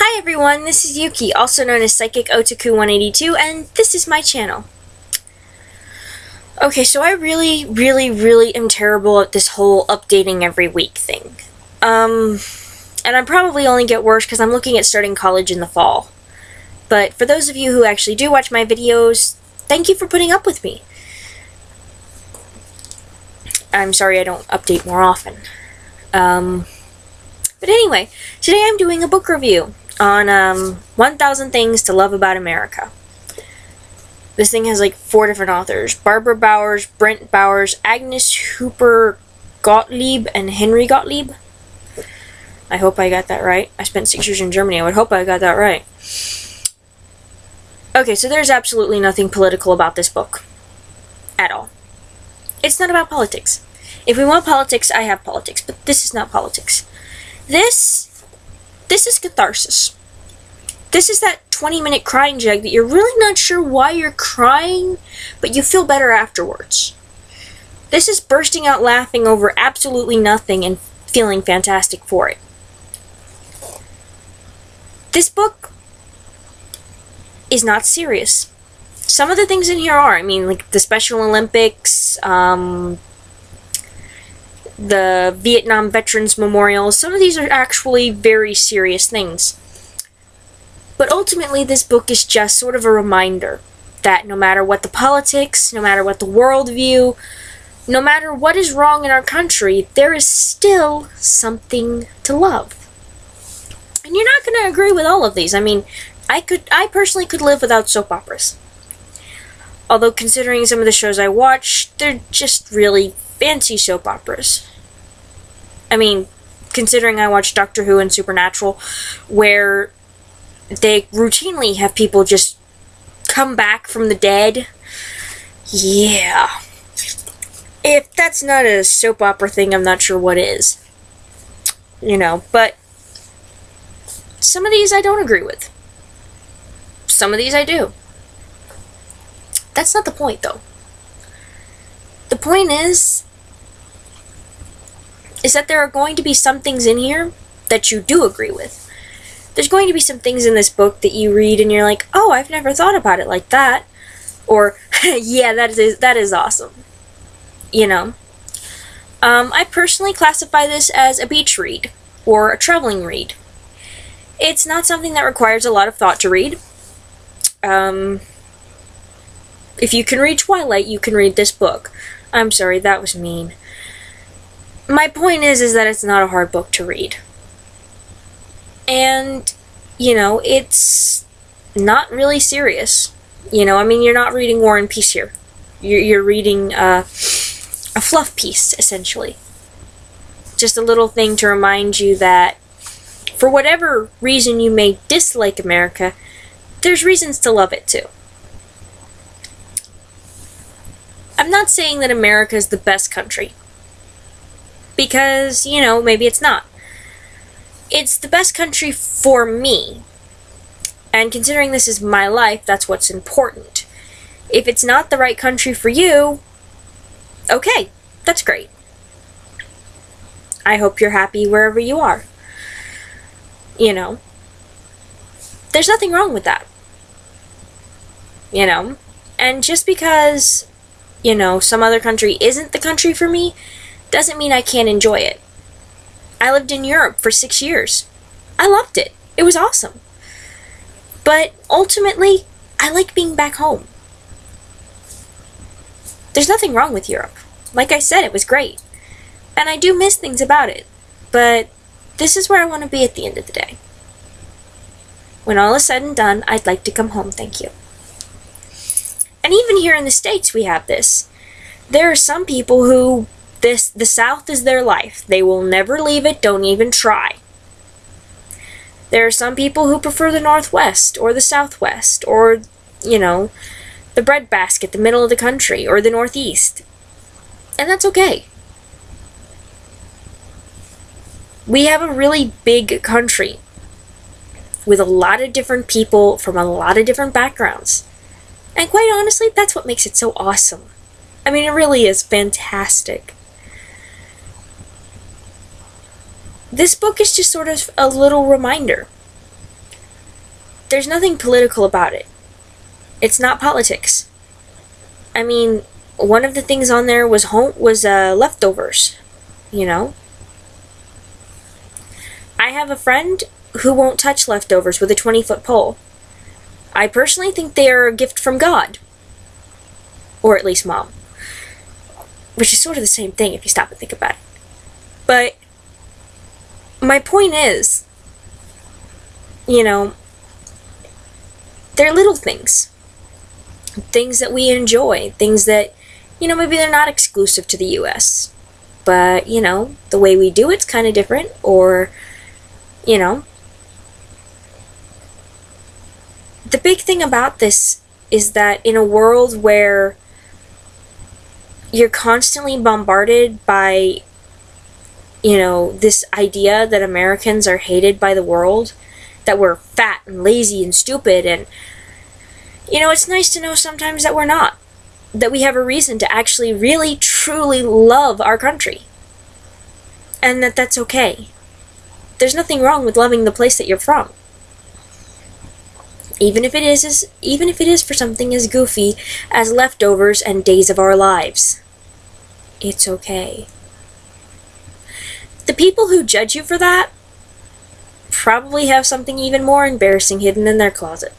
Hi everyone, this is Yuki, also known as Psychic Otaku 182, and this is my channel. Okay, so I really am terrible at this whole updating every week thing. And I probably only get worse because I'm looking at starting college in the fall. But for those of you who actually do watch my videos, thank you for putting up with me. I'm sorry I don't update more often. But anyway, today I'm doing a book review on 1,000 Things to Love About America. This thing has like 4 different authors: Barbara Bowers, Brent Bowers, Agnes Hooper Gottlieb, and Henry Gottlieb. I hope I got that right. I spent 6 years in Germany. I would hope I got that right. Okay, so there's absolutely nothing political about this book. At all. It's not about politics. If we want politics, I have politics, but this is not politics. This is catharsis. This is that 20-minute crying jag that you're really not sure why you're crying, but you feel better afterwards. This is bursting out laughing over absolutely nothing and feeling fantastic for it. This book is not serious. Some of the things in here are, I mean, like the Special Olympics, the Vietnam Veterans Memorial. Some of these are actually very serious things. But ultimately, this book is just sort of a reminder that no matter what the politics, no matter what the worldview, no matter what is wrong in our country, there is still something to love. And you're not going to agree with all of these. I mean, I personally could live without soap operas. Although considering some of the shows I watch, they're just really fancy soap operas. I mean, considering I watch Doctor Who and Supernatural, where they routinely have people just come back from the dead. Yeah. If that's not a soap opera thing, I'm not sure what is. You know, but some of these I don't agree with. Some of these I do. That's not the point, though. The point is that there are going to be some things in here that you do agree with. There's going to be some things in this book that you read and you're like, oh, I've never thought about it like that. Or, yeah, that is awesome. You know? I personally classify this as a beach read, or a traveling read. It's not something that requires a lot of thought to read. If you can read Twilight, you can read this book. I'm sorry, that was mean. My point is that it's not a hard book to read. And, you know, it's not really serious. You know, I mean, you're not reading War and Peace here. You're reading a fluff piece, essentially. Just a little thing to remind you that for whatever reason you may dislike America, there's reasons to love it too. I'm not saying that America is the best country. Because, you know, maybe it's not. It's the best country for me. And considering this is my life, that's what's important. If it's not the right country for you, okay, that's great. I hope you're happy wherever you are. You know, there's nothing wrong with that. You know, and just because, you know, some other country isn't the country for me, doesn't mean I can't enjoy it. I lived in Europe for 6 years. I loved it. It was awesome. But ultimately, I like being back home. There's nothing wrong with Europe. Like I said, it was great. And I do miss things about it. But this is where I want to be at the end of the day. When all is said and done, I'd like to come home, thank you. And even here in the States, we have this. There are some people who the South is their life. They will never leave it, don't even try. There are some people who prefer the Northwest, or the Southwest, or, you know, the breadbasket, the middle of the country, or the Northeast. And that's okay. We have a really big country with a lot of different people from a lot of different backgrounds. And quite honestly, that's what makes it so awesome. I mean, it really is fantastic. This book is just sort of a little reminder there's nothing political about it. It's not politics. I mean, one of the things on there was leftovers, you know? I have a friend who won't touch leftovers with a 20-foot pole. I personally think they are a gift from God. Or at least Mom. Which is sort of the same thing if you stop and think about it. But my point is, you know, they're little things. Things that we enjoy. Things that, you know, maybe they're not exclusive to the US. But, you know, the way we do it's kind of different. Or, you know. The big thing about this is that in a world where you're constantly bombarded by, you know, this idea that Americans are hated by the world, that we're fat and lazy and stupid, and, you know, it's nice to know sometimes that we're not. That we have a reason to actually really, truly love our country. And that that's okay. There's nothing wrong with loving the place that you're from. Even if it is for something as goofy as leftovers and Days of Our Lives. It's okay. The people who judge you for that probably have something even more embarrassing hidden in their closet.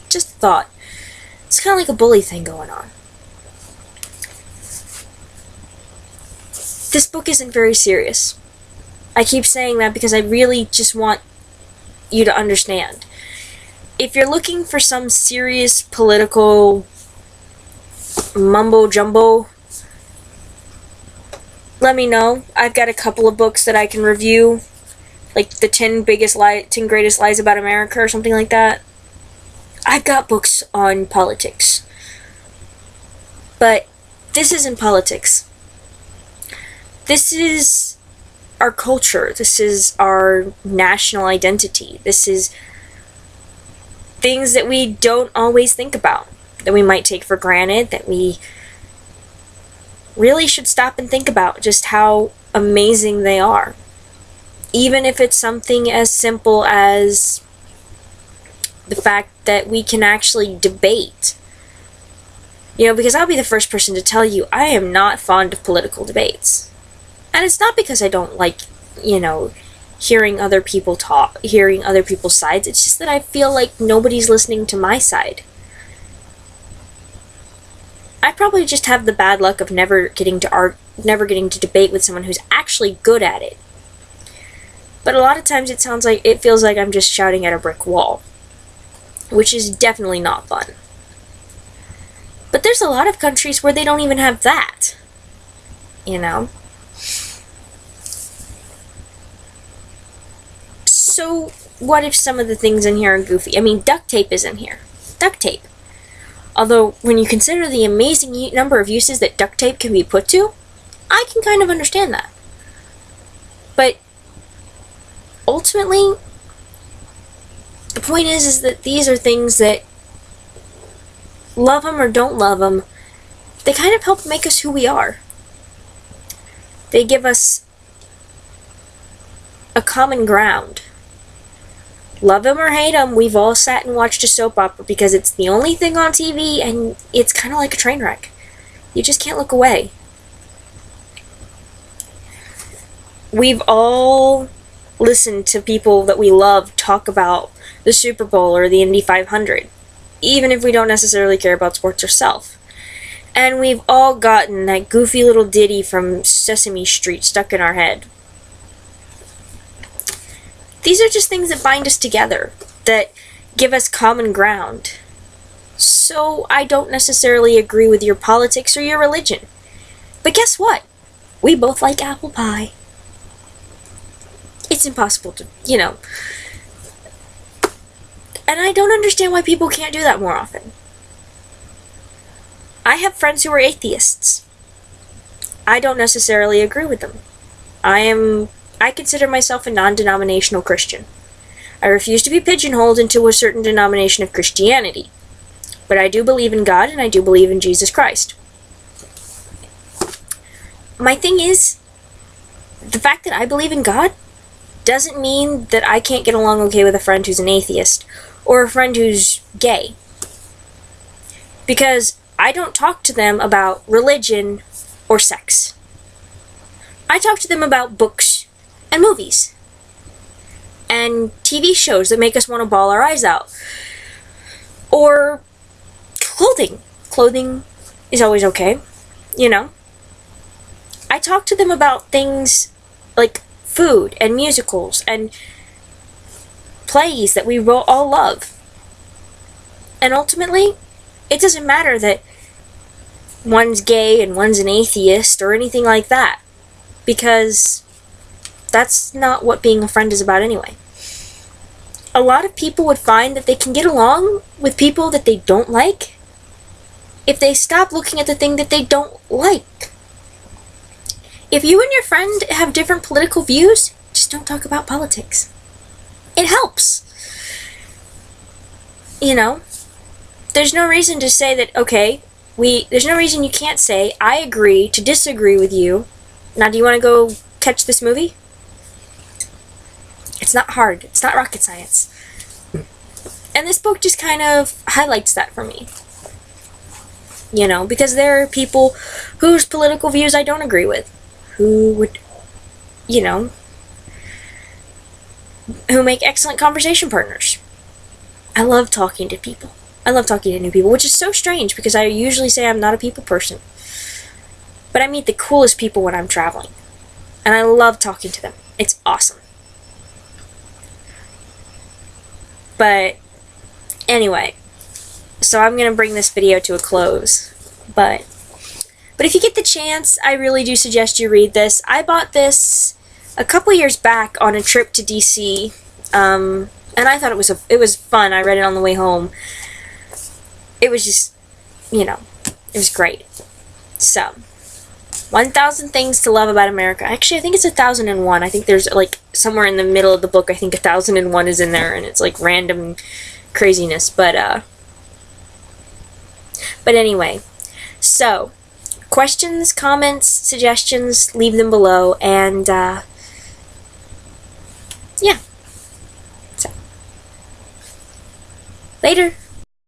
Just a thought. It's kind of like a bully thing going on. This book isn't very serious. I keep saying that because I really just want you to understand. If you're looking for some serious political mumbo-jumbo, let me know. I've got a couple of books that I can review, like the 10 greatest lies about America or something like that. I've got books on politics. But this isn't politics. This is our culture. This is our national identity. This is things that we don't always think about, that we might take for granted, that we really should stop and think about just how amazing they are. Even if it's something as simple as the fact that we can actually debate. You know, because I'll be the first person to tell you, I am not fond of political debates. And it's not because I don't like, you know, hearing other people talk, hearing other people's sides. It's just that I feel like nobody's listening to my side. I probably just have the bad luck of never getting to debate with someone who's actually good at it. But a lot of times it feels like I'm just shouting at a brick wall, which is definitely not fun. But there's a lot of countries where they don't even have that. You know? So, what if some of the things in here are goofy? I mean, duct tape is in here. Duct tape. Although, when you consider the amazing number of uses that duct tape can be put to, I can kind of understand that. But, ultimately, the point is that these are things that, love them or don't love them, they kind of help make us who we are. They give us a common ground. Love them or hate them, we've all sat and watched a soap opera because it's the only thing on TV and it's kind of like a train wreck. You just can't look away. We've all listened to people that we love talk about the Super Bowl or the Indy 500, even if we don't necessarily care about sports ourselves. And we've all gotten that goofy little ditty from Sesame Street stuck in our head. These are just things that bind us together, that give us common ground. So I don't necessarily agree with your politics or your religion. But guess what? We both like apple pie. It's impossible to, you know. And I don't understand why people can't do that more often. I have friends who are atheists. I don't necessarily agree with them. I consider myself a non-denominational Christian. I refuse to be pigeonholed into a certain denomination of Christianity. But I do believe in God and I do believe in Jesus Christ. My thing is, the fact that I believe in God doesn't mean that I can't get along okay with a friend who's an atheist or a friend who's gay. Because I don't talk to them about religion or sex. I talk to them about books and movies and TV shows that make us want to bawl our eyes out. Or clothing. Clothing is always okay, you know. I talk to them about things like food and musicals and plays that we all love. And ultimately, it doesn't matter that one's gay and one's an atheist or anything like that, because that's not what being a friend is about anyway. A lot of people would find that they can get along with people that they don't like if they stop looking at the thing that they don't like. If you and your friend have different political views, just don't talk about politics. It helps. You know, there's no reason to say that, okay, there's no reason you can't say, I agree to disagree with you. Now, do you want to go catch this movie? It's not hard. It's not rocket science. And this book just kind of highlights that for me. You know, because there are people whose political views I don't agree with, who would, you know, who make excellent conversation partners. I love talking to people. I love talking to new people, which is so strange because I usually say I'm not a people person. But I meet the coolest people when I'm traveling. And I love talking to them. It's awesome. But anyway, so I'm going to bring this video to a close. But if you get the chance, I really do suggest you read this. I bought this a couple years back on a trip to DC. And I thought it was fun. I read it on the way home. It was just, you know, it was great. So, 1,000 Things to Love About America. Actually, I think it's 1,001. I think there's, like, somewhere in the middle of the book, I think 1,001 is in there, and it's, like, random craziness. But anyway. So, questions, comments, suggestions, leave them below, and, yeah. So, later.